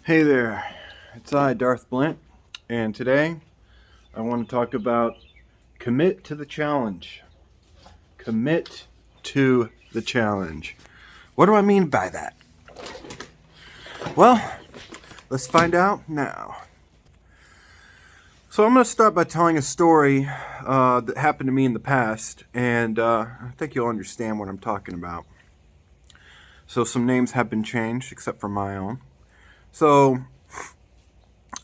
Hey there, it's I, Darth Blint, and today I want to talk about commit to the challenge. Commit to the challenge. What do I mean by that? Well, let's find out now. So I'm going to start by telling a story that happened to me in the past, and I think you'll understand what I'm talking about. So some names have been changed, except for my own. So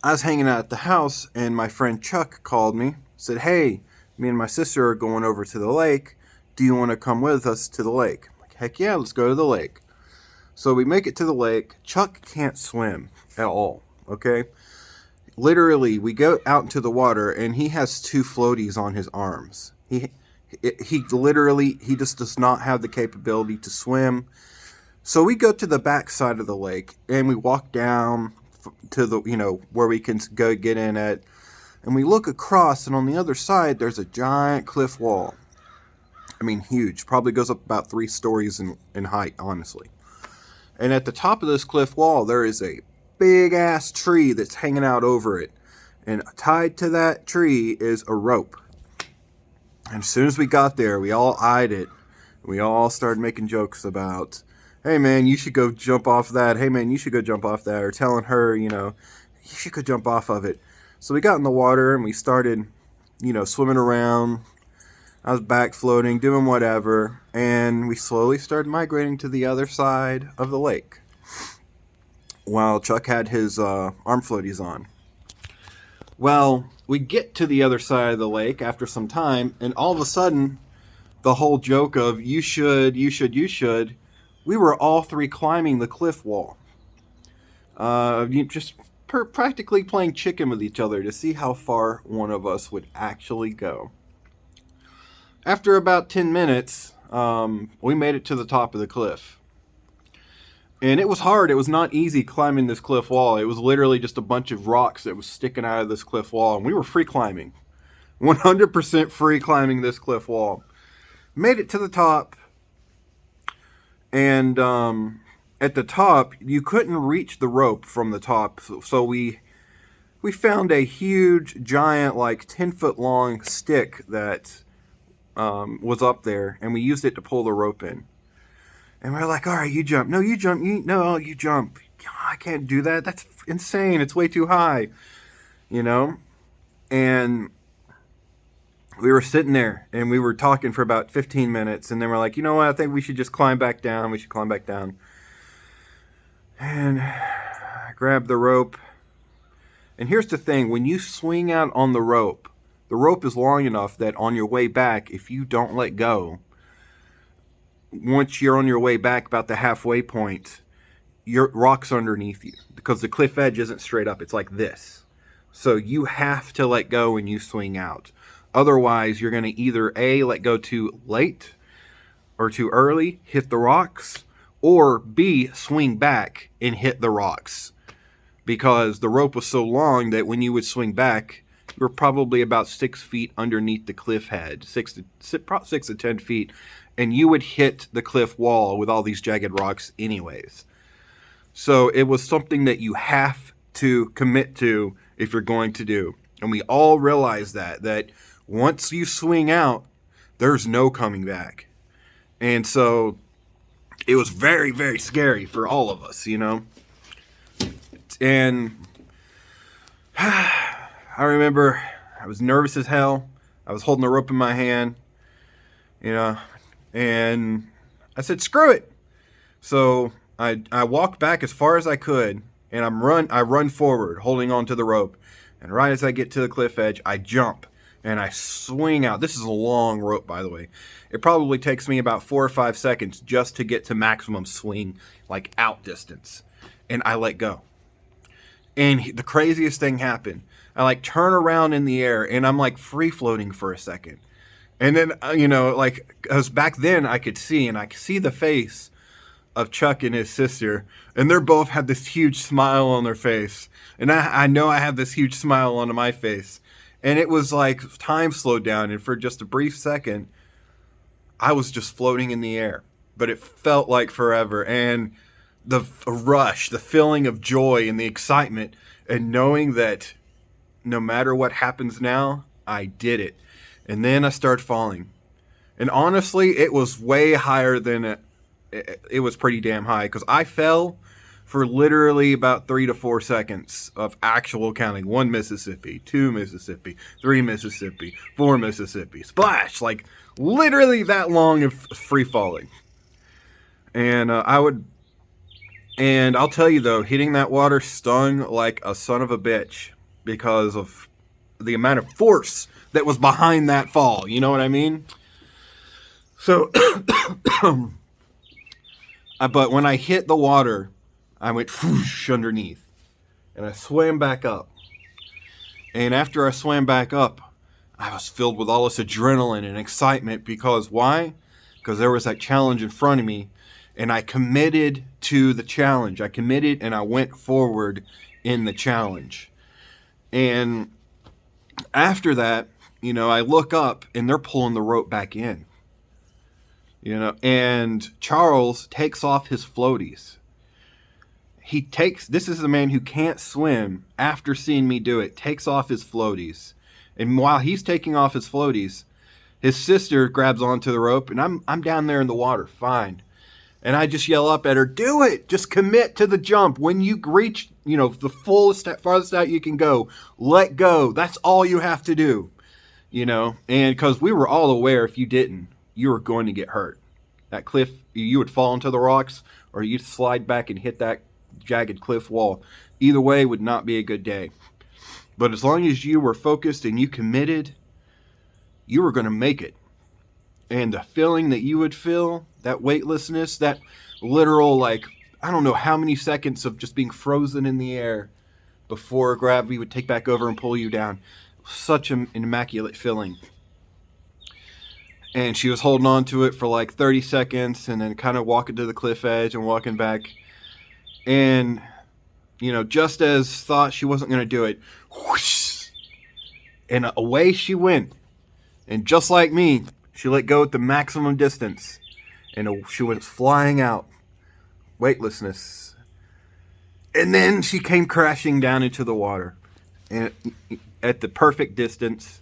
I was hanging out at the house, and my friend Chuck called me, said, "Hey, me and my sister are going over to the lake. Do you want to come with us to the lake?" I'm like, "Heck yeah, let's go to the lake." So we make it to the lake. Chuck can't swim at all, okay? Literally, we go out into the water, and he has two floaties on his arms. He just does not have the capability to swim. So we go to the back side of the lake, and we walk down to the where we can go get in at, and we look across, and on the other side there's a giant cliff wall. I mean, huge, probably goes up about 3 stories in height, honestly. And at the top of this cliff wall there is a big ass tree that's hanging out over it, and tied to that tree is a rope. And as soon as we got there, we all eyed it. We all started making jokes about, "Hey man, you should go jump off that. Hey man, you should go jump off that." Or telling her, "You should go jump off of it." So we got in the water and we started, swimming around. I was back floating, doing whatever. And we slowly started migrating to the other side of the lake, while Chuck had his arm floaties on. Well, we get to the other side of the lake after some time, and all of a sudden, the whole joke of "you should, you should, you should," we were all three climbing the cliff wall. Just practically playing chicken with each other to see how far one of us would actually go. After about 10 minutes, we made it to the top of the cliff. And it was hard. It was not easy climbing this cliff wall. It was literally just a bunch of rocks that was sticking out of this cliff wall. And we were free climbing. 100% free climbing this cliff wall. Made it to the top. And at the top, you couldn't reach the rope from the top. So we found a huge, giant, like 10-foot long stick that was up there. And we used it to pull the rope in. And we're like, "All right, you jump. No, you jump. You jump. I can't do that. That's insane. It's way too high." And we were sitting there and we were talking for about 15 minutes. And then we're like, "You know what? I think we should just climb back down. We should climb back down." And I grabbed the rope. And here's the thing. When you swing out on the rope is long enough that on your way back, if you don't let go, once you're on your way back about the halfway point, your rock's underneath you because the cliff edge isn't straight up. It's like this. So you have to let go when you swing out. Otherwise, you're going to either A, let go too late or too early, hit the rocks, or B, swing back and hit the rocks. Because the rope was so long that when you would swing back, you were probably about 6 feet underneath the cliff head, 6 to 10 feet, and you would hit the cliff wall with all these jagged rocks anyways. So it was something that you have to commit to if you're going to do. And we all realize that once you swing out, there's no coming back. And so it was very, very scary for all of us, And I remember I was nervous as hell. I was holding the rope in my hand, and I said, "Screw it." So I walked back as far as I could, and I run forward, holding on to the rope. And right as I get to the cliff edge, I jump and I swing out. This is a long rope, by the way. It probably takes me about 4 or 5 seconds just to get to maximum swing, like out distance. And I let go. And the craziest thing happened. I turn around in the air and I'm free floating for a second. And then, because back then I could see the face of Chuck and his sister, and they're both had this huge smile on their face. And I know I have this huge smile on my face. And it was like time slowed down, and for just a brief second, I was just floating in the air. But it felt like forever. And the rush, the feeling of joy and the excitement, and knowing that no matter what happens now, I did it. And then I started falling. And honestly, it was way higher than it was pretty damn high, because I fell for literally about 3 to 4 seconds of actual counting. 1 Mississippi, 2 Mississippi, 3 Mississippi, 4 Mississippi. Splash! Like, literally that long of free falling. And and I'll tell you though, hitting that water stung like a son of a bitch because of the amount of force that was behind that fall. You know what I mean? So, but when I hit the water, I went whoosh underneath, and I swam back up. And after I swam back up, I was filled with all this adrenaline and excitement, because why? Because there was that challenge in front of me, and I committed to the challenge. I committed and I went forward in the challenge. And after that, I look up and they're pulling the rope back in. And Charles takes off his floaties. This is a man who can't swim, after seeing me do it, takes off his floaties. And while he's taking off his floaties, his sister grabs onto the rope, and I'm down there in the water, fine. And I just yell up at her, do it! Just commit to the jump. When you reach, the fullest, farthest out you can go, let go. That's all you have to do. And because we were all aware, if you didn't, you were going to get hurt. That cliff, you would fall into the rocks, or you'd slide back and hit that jagged cliff wall. Either way would not be a good day. But as long as you were focused and you committed, you were going to make it. And the feeling that you would feel, that weightlessness, that literal, I don't know how many seconds of just being frozen in the air before gravity would take back over and pull you down. Such an immaculate feeling. And she was holding on to it for 30 seconds, and then kind of walking to the cliff edge and walking back. And, just as thought she wasn't going to do it, whoosh, and away she went. And just like me, she let go at the maximum distance, and she was flying out. Weightlessness. And then she came crashing down into the water, and at the perfect distance,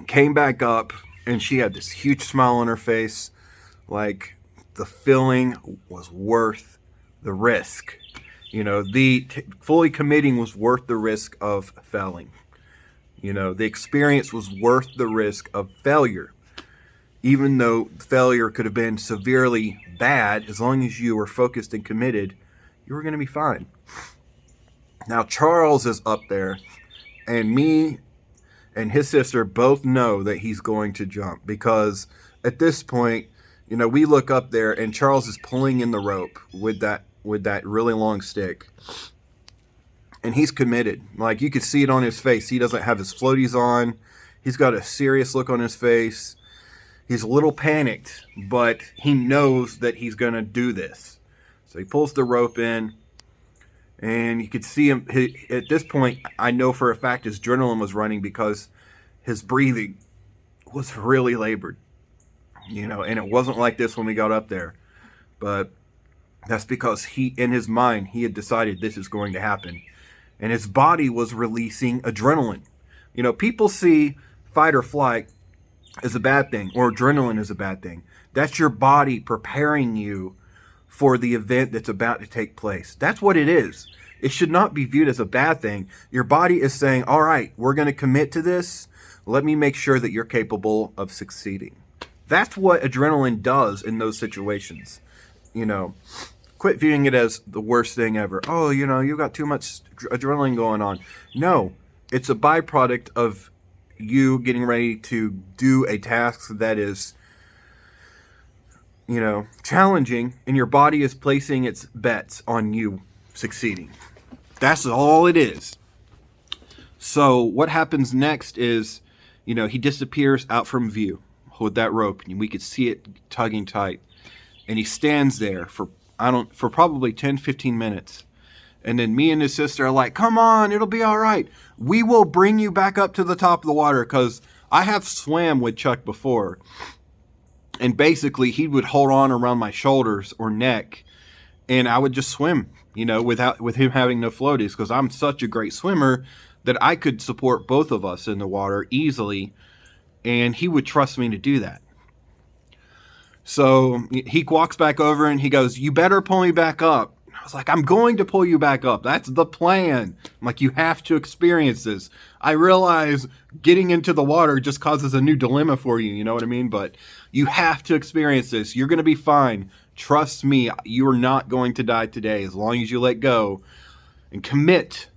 came back up, and she had this huge smile on her face, like the feeling was worth the risk. Fully committing was worth the risk of failing. The experience was worth the risk of failure. Even though failure could have been severely bad, as long as you were focused and committed, you were going to be fine. Now, Charles is up there, and me and his sister both know that he's going to jump, because at this point, we look up there and Charles is pulling in the rope with that really long stick. And he's committed. You could see it on his face. He doesn't have his floaties on. He's got a serious look on his face. He's a little panicked, but he knows that he's going to do this. So he pulls the rope in, and you could see him. At this point, I know for a fact his adrenaline was running, because his breathing was really labored. And it wasn't like this when we got up there. But that's because in his mind, he had decided this is going to happen. And his body was releasing adrenaline. People see fight or flight as a bad thing, or adrenaline is a bad thing. That's your body preparing you for the event that's about to take place. That's what it is. It should not be viewed as a bad thing. Your body is saying, all right, we're going to commit to this. Let me make sure that you're capable of succeeding. That's what adrenaline does in those situations. Quit viewing it as the worst thing ever. Oh, you've got too much adrenaline going on. No, it's a byproduct of you getting ready to do a task that is, challenging, and your body is placing its bets on you succeeding. That's all it is. So what happens next is, he disappears out from view with that rope, and we could see it tugging tight. And he stands there for probably 10, 15 minutes. And then me and his sister are like, come on, it'll be all right. We will bring you back up to the top of the water, because I have swam with Chuck before. And basically, he would hold on around my shoulders or neck, and I would just swim, with him having no floaties, because I'm such a great swimmer that I could support both of us in the water easily, and he would trust me to do that. So he walks back over and he goes, "You better pull me back up." I was like, "I'm going to pull you back up. That's the plan." I'm like, "You have to experience this." I realize getting into the water just causes a new dilemma for you, you know what I mean? But you have to experience this. You're going to be fine. Trust me, you are not going to die today as long as you let go and commit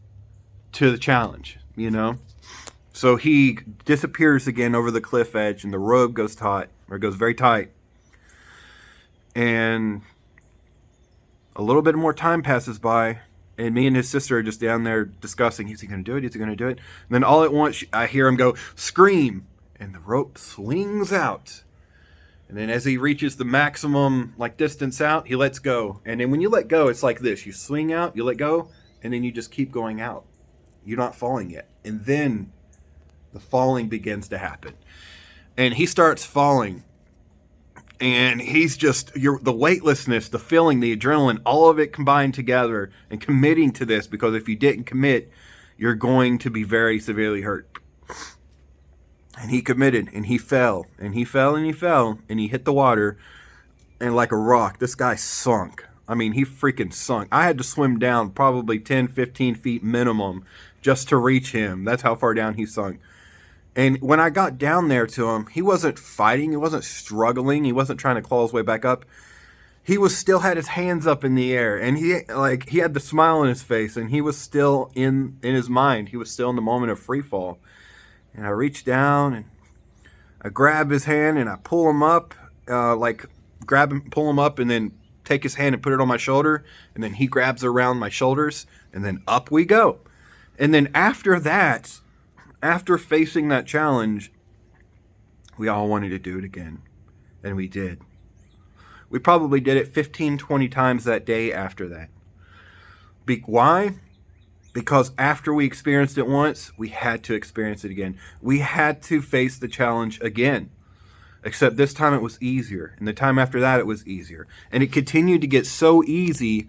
to the challenge, So he disappears again over the cliff edge, and the rope goes very tight. And a little bit more time passes by, and me and his sister are just down there discussing, is he going to do it? Is he going to do it? And then all at once, I hear him go, "Scream!" And the rope swings out. And then as he reaches the maximum distance out, he lets go. And then when you let go, it's like this. You swing out, you let go, and then you just keep going out. You're not falling yet. And then the falling begins to happen. And he starts falling. And he's just, the weightlessness, the feeling, the adrenaline, all of it combined together and committing to this, because if you didn't commit, you're going to be very severely hurt. And he committed, and he fell, and he fell, and he fell, and he hit the water, and like a rock, this guy sunk. I mean, he freaking sunk. I had to swim down probably 10, 15 feet minimum just to reach him. That's how far down he sunk. And when I got down there to him, he wasn't fighting, he wasn't struggling, he wasn't trying to claw his way back up. He was still had his hands up in the air, and he had the smile on his face, and he was still in his mind. He was still in the moment of free fall. And I reach down and I grab his hand and I pull him up, grab him, pull him up, and then take his hand and put it on my shoulder. And then he grabs around my shoulders, and then up we go. And then after that, after facing that challenge, we all wanted to do it again. And we did. We probably did it 15, 20 times that day after that. Why? Because after we experienced it once, we had to experience it again. We had to face the challenge again. Except this time it was easier. And the time after that, it was easier. And it continued to get so easy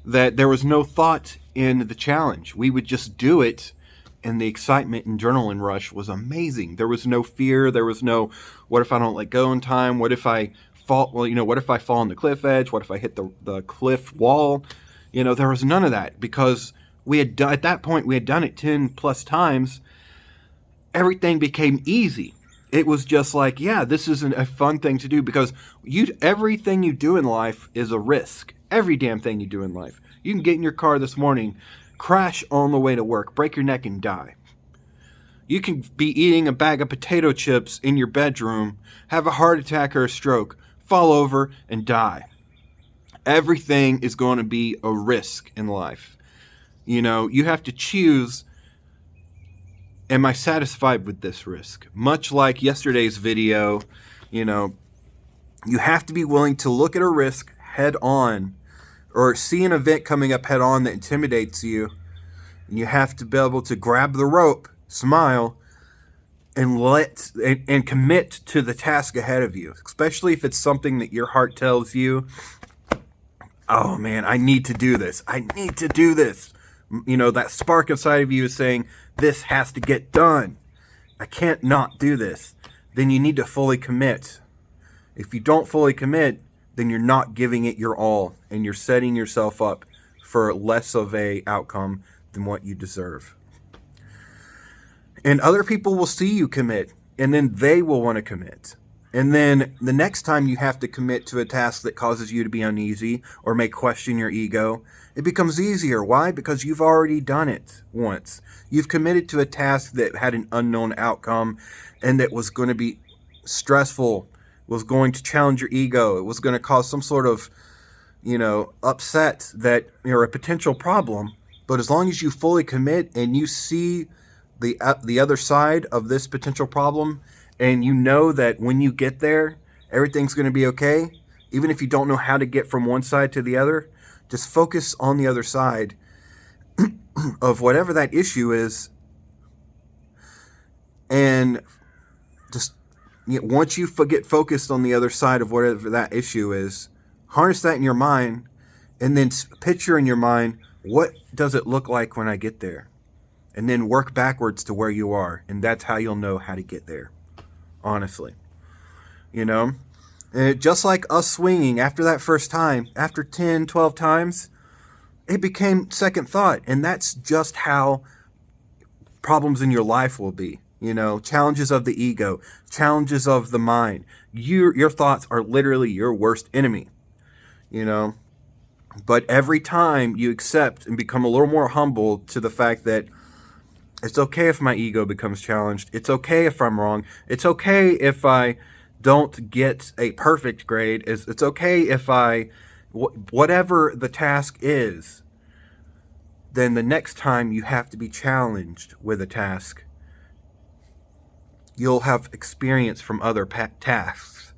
that there was no thought in the challenge. We would just do it, and the excitement and adrenaline rush was amazing. There was no fear. There was no, what if I don't let go in time? What if I fall? Well, what if I fall on the cliff edge? What if I hit the cliff wall? There was none of that, because at that point we had done it 10 plus times. Everything became easy. It was just like, yeah, this is a fun thing to do, because everything you do in life is a risk. Every damn thing you do in life. You can get in your car this morning, crash on the way to work, break your neck and die. You can be eating a bag of potato chips in your bedroom, have a heart attack or a stroke, fall over and die. Everything is going to be a risk in life. You have to choose, am I satisfied with this risk? Much like yesterday's video, you have to be willing to look at a risk head on, or see an event coming up head on that intimidates you. And you have to be able to grab the rope, smile, and commit to the task ahead of you, especially if it's something that your heart tells you, oh man, I need to do this. I need to do this. That spark inside of you is saying, this has to get done. I can't not do this. Then you need to fully commit. If you don't fully commit, then you're not giving it your all, and you're setting yourself up for less of a outcome than what you deserve. And other people will see you commit, and then they will want to commit. And then the next time you have to commit to a task that causes you to be uneasy or may question your ego, it becomes easier. Why? Because you've already done it once. You've committed to a task that had an unknown outcome and that was going to be stressful, was going to challenge your ego. It was going to cause some sort of, upset that, a potential problem. But as long as you fully commit and you see the other side of this potential problem, and you know that when you get there, everything's going to be okay, even if you don't know how to get from one side to the other, just focus on the other side of whatever that issue is. And just once you get focused on the other side of whatever that issue is, harness that in your mind And then picture in your mind, what does it look like when I get there? And then work backwards to where you are. And that's how you'll know how to get there. Honestly. You know? And just like us swinging after that first time, after 10, 12 times, it became second thought. And that's just how problems in your life will be. You know, challenges of the ego, challenges of the mind. Your thoughts are literally your worst enemy. You know? But every time you accept and become a little more humble to the fact that it's okay if my ego becomes challenged. It's okay if I'm wrong. It's okay if I don't get a perfect grade. It's okay if whatever the task is, then the next time you have to be challenged with a task, you'll have experience from other tasks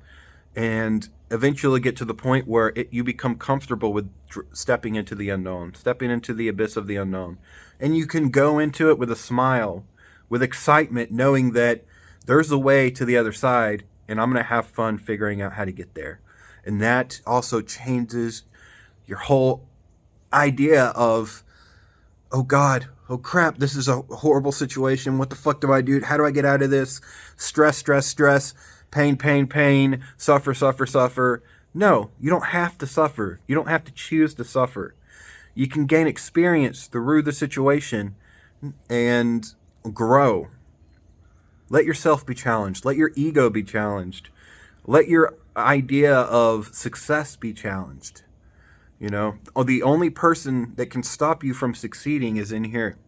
and eventually get to the point where you become comfortable with stepping into the unknown, stepping into the abyss of the unknown. And you can go into it with a smile, with excitement, knowing that there's a way to the other side, and I'm going to have fun figuring out how to get there. And that also changes your whole idea of, oh God, oh crap, this is a horrible situation. What the fuck do I do? How do I get out of this? Stress, stress, stress. Pain, pain, pain, suffer, suffer, suffer. No, you don't have to suffer. You don't have to choose to suffer. You can gain experience through the situation and grow. Let yourself be challenged. Let your ego be challenged. Let your idea of success be challenged. You know, the only person that can stop you from succeeding is in here.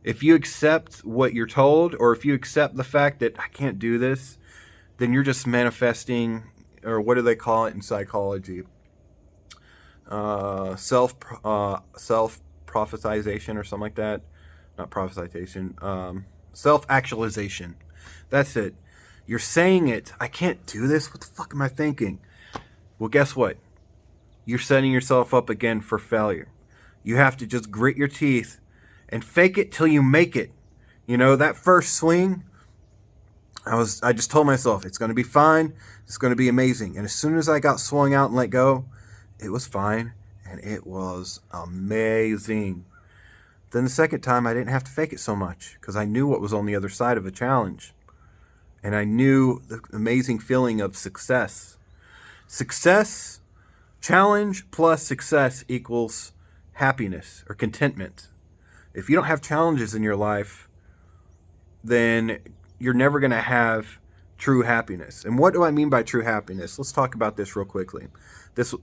If you accept what you're told, or if you accept the fact that I can't do this, then you're just manifesting, or what do they call it in psychology? Self-prophetization or something like that. Not prophetization. Self-actualization. That's it. You're saying it. I can't do this. What the fuck am I thinking? Well, guess what? You're setting yourself up again for failure. You have to just grit your teeth and fake it till you make it. You know, that first swing, I just told myself, it's going to be fine. It's going to be amazing. And as soon as I got swung out and let go, it was fine. And it was amazing. Then the second time, I didn't have to fake it so much because I knew what was on the other side of a challenge. And I knew the amazing feeling of success. Success, challenge plus success equals happiness or contentment. If you don't have challenges in your life, then you're never going to have true happiness. And what do I mean by true happiness? Let's talk about this real quickly.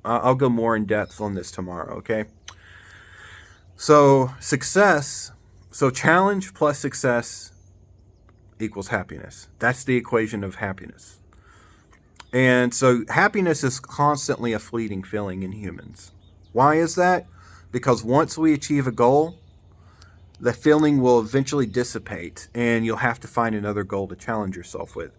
I'll go more in depth on this tomorrow, okay? So challenge plus success equals happiness. That's the equation of happiness. And so happiness is constantly a fleeting feeling in humans. Why is that? Because once we achieve a goal, the feeling will eventually dissipate and you'll have to find another goal to challenge yourself with.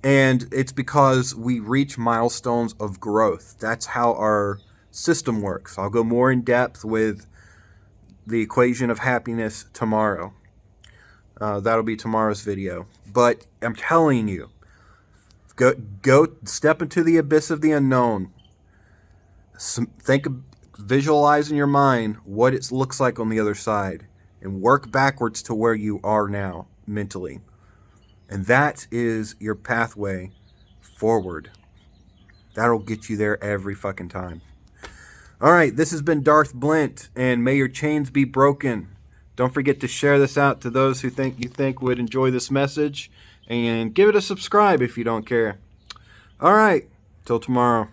And it's because we reach milestones of growth. That's how our system works. I'll go more in depth with the equation of happiness tomorrow. That'll be tomorrow's video. But I'm telling you, go step into the abyss of the unknown. Visualize in your mind what it looks like on the other side. And work backwards to where you are now mentally. And that is your pathway forward. That'll get you there every fucking time. All right, this has been Darth Blint, and may your chains be broken. Don't forget to share this out to those who you think would enjoy this message. And give it a subscribe if you don't care. All right, till tomorrow.